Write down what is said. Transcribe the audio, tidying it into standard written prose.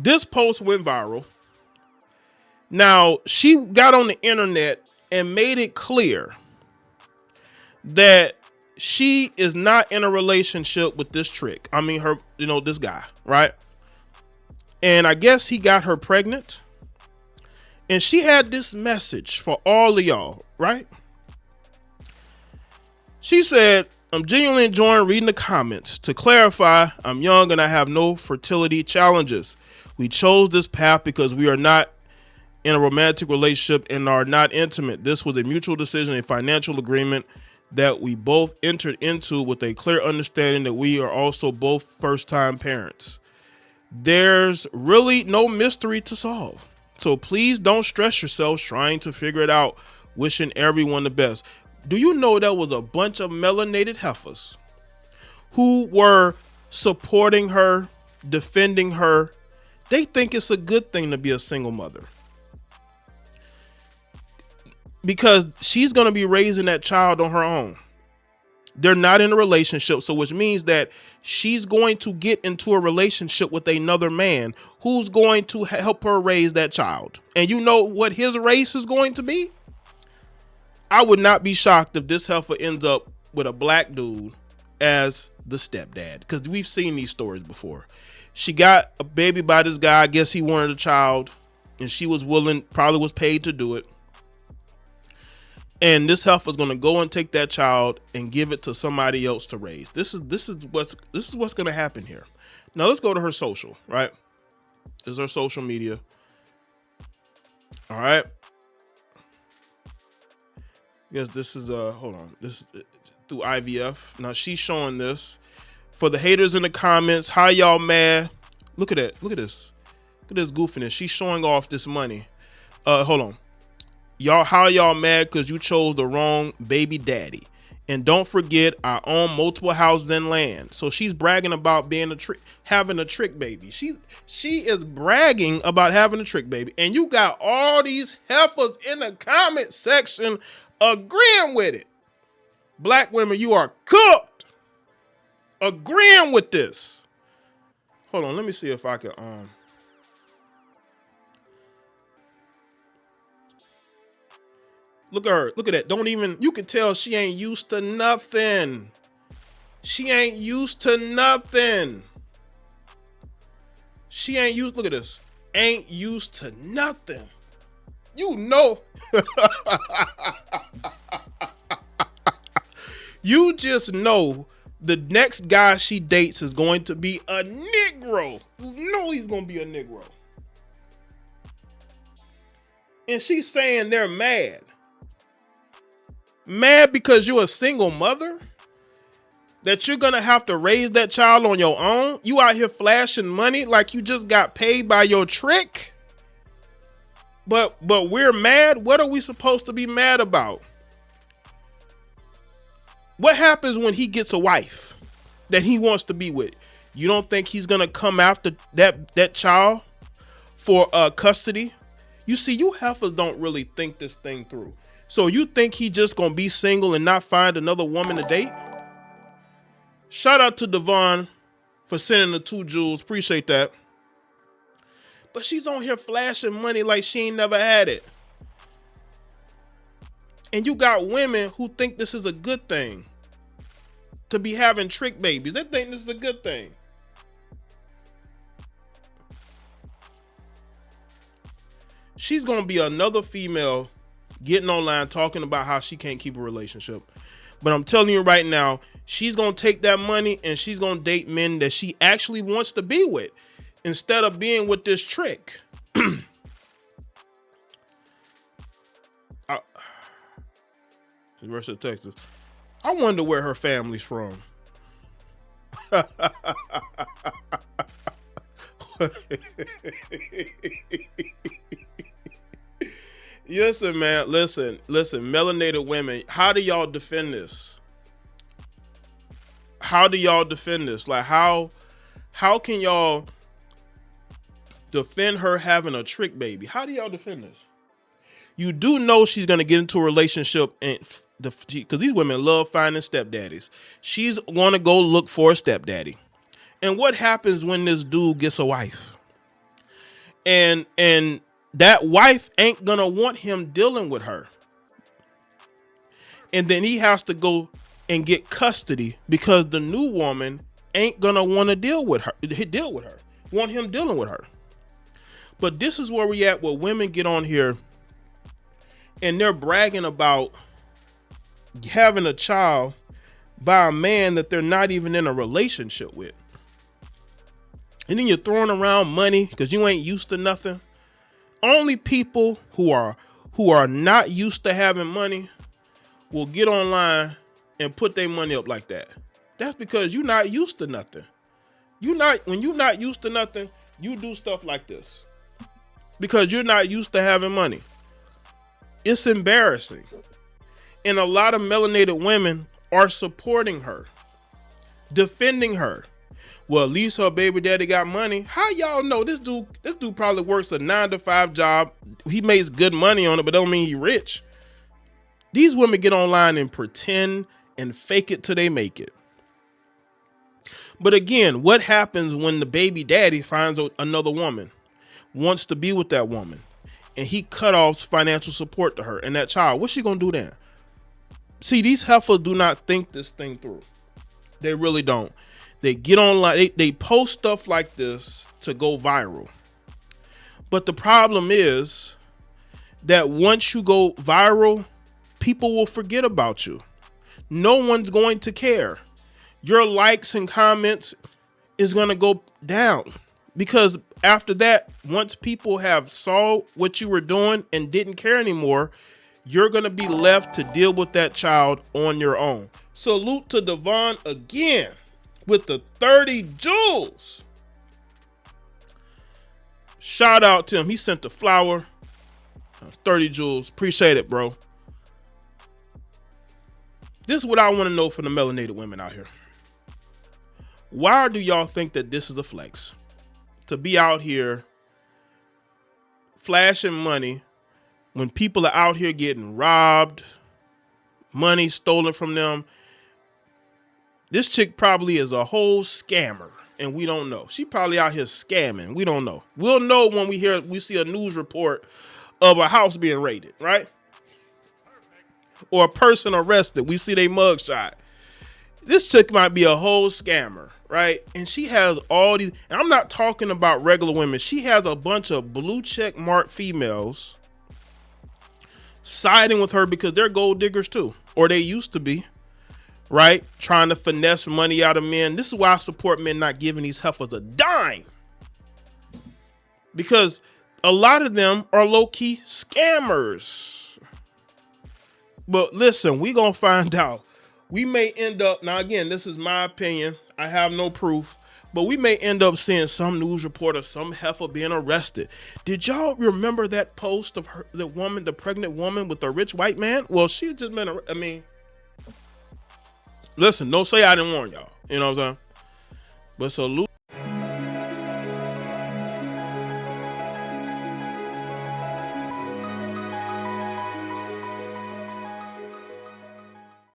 This post went viral. Now, she got on the internet and made it clear that she is not in a relationship with this trick. I mean, this guy, right? And I guess he got her pregnant. And she had this message for all of y'all, right? She said, I'm genuinely enjoying reading the comments. To clarify, I'm young and I have no fertility challenges. We chose this path because we are not in a romantic relationship and are not intimate. This was a mutual decision, a financial agreement that we both entered into with a clear understanding that we are also both first-time parents. There's really no mystery to solve. So please don't stress yourselves trying to figure it out. Wishing everyone the best. Do you know there was a bunch of melanated heifers who were supporting her, defending her? They think it's a good thing to be a single mother because she's going to be raising that child on her own. They're not in a relationship, so which means that she's going to get into a relationship with another man who's going to help her raise that child. And you know what his race is going to be? I would not be shocked if this heifer ends up with a black dude as the stepdad, because we've seen these stories before. She got a baby by this guy. I guess he wanted a child and she was willing, probably was paid to do it. And this heifer is going to go and take that child and give it to somebody else to raise. This is what's going to happen here. Now let's go to her social, right? This is her social media. All right. Yes, this is hold on. This is through IVF. Now she's showing this. For the haters in the comments, how y'all mad? Look at that. Look at this. Look at this goofiness. She's showing off this money. Hold on. Y'all, how y'all mad because you chose the wrong baby daddy? And don't forget, I own multiple houses and land. So she's bragging about being having a trick baby. She is bragging about having a trick baby. And you got all these heifers in the comment section agreeing with it. Black women, you are cooked. Agreeing with this. Hold on, let me see if I can look at her. Look at that. Don't even, you can tell she ain't used to nothing. She ain't used to nothing. She ain't used, look at this. Ain't used to nothing. You know. You just know the next guy she dates is going to be a Negro. You know he's going to be a Negro. And she's saying they're mad. Mad because you're a single mother? That you're going to have to raise that child on your own? You out here flashing money like you just got paid by your trick? But we're mad? What are we supposed to be mad about? What happens when he gets a wife that he wants to be with? You don't think he's going to come after that child for custody? You see, you heifers don't really think this thing through. So you think he just going to be single and not find another woman to date? Shout out to Devon for sending the 2 jewels. Appreciate that. But she's on here flashing money like she ain't never had it. And you got women who think this is a good thing. To be having trick babies. They think this is a good thing. She's going to be another female getting online talking about how she can't keep a relationship. But I'm telling you right now, she's going to take that money and she's going to date men that she actually wants to be with instead of being with this trick. University of Texas. I wonder where her family's from. Listen, man. Listen. Melanated women, how do y'all defend this? How do y'all defend this? Like, how can y'all defend her having a trick baby? How do y'all defend this? You do know she's going to get into a relationship and because these women love finding stepdaddies. She's going to go look for a stepdaddy. And what happens when this dude gets a wife? And that wife ain't gonna want him dealing with her. And then he has to go and get custody because the new woman ain't gonna want to deal with her, want him dealing with her. But this is where we at, where women get on here and they're bragging about having a child by a man that they're not even in a relationship with. And then you're throwing around money because you ain't used to nothing. Only people who are not used to having money will get online and put their money up like that. That's because you're not used to nothing. When you're not used to nothing, you do stuff like this because you're not used to having money. It's embarrassing. And a lot of melanated women are supporting her, defending her. Well, at least her baby daddy got money. How y'all know this dude probably works a 9-to-5 job. He makes good money on it, but don't mean he rich. These women get online and pretend and fake it till they make it. But again, what happens when the baby daddy finds another woman, wants to be with that woman, and he cut off financial support to her and that child? What's she gonna do then? See, these heifers do not think this thing through. They really don't. They get online, they post stuff like this to go viral. But the problem is that once you go viral, people will forget about you. No one's going to care. Your likes and comments is going to go down because after that, once people have saw what you were doing and didn't care anymore, you're going to be left to deal with that child on your own. Salute to Devon again with the 30 jewels. Shout out to him. He sent the flower. 30 jewels. Appreciate it, bro. This is what I want to know from the melanated women out here. Why do y'all think that this is a flex? To be out here flashing money when people are out here getting robbed, money stolen from them. This chick probably is a whole scammer and we don't know. She probably out here scamming. We don't know. We'll know when we see a news report of a house being raided, right? Or a person arrested. We see their mugshot. This chick might be a whole scammer, right? And she has all these, and I'm not talking about regular women. She has a bunch of blue check marked females siding with her because they're gold diggers too, or they used to be, right? Trying to finesse money out of men. This is why I support men not giving these heifers a dime, because a lot of them are low-key scammers. But listen, we gonna find out. We may end up, now again, this is my opinion, I have no proof, but we may end up seeing some news reporter, some heifer being arrested. Did y'all remember that post of her, the pregnant woman with the rich white man? Well, she just been, listen, don't say I didn't warn y'all. You know what I'm saying? But salute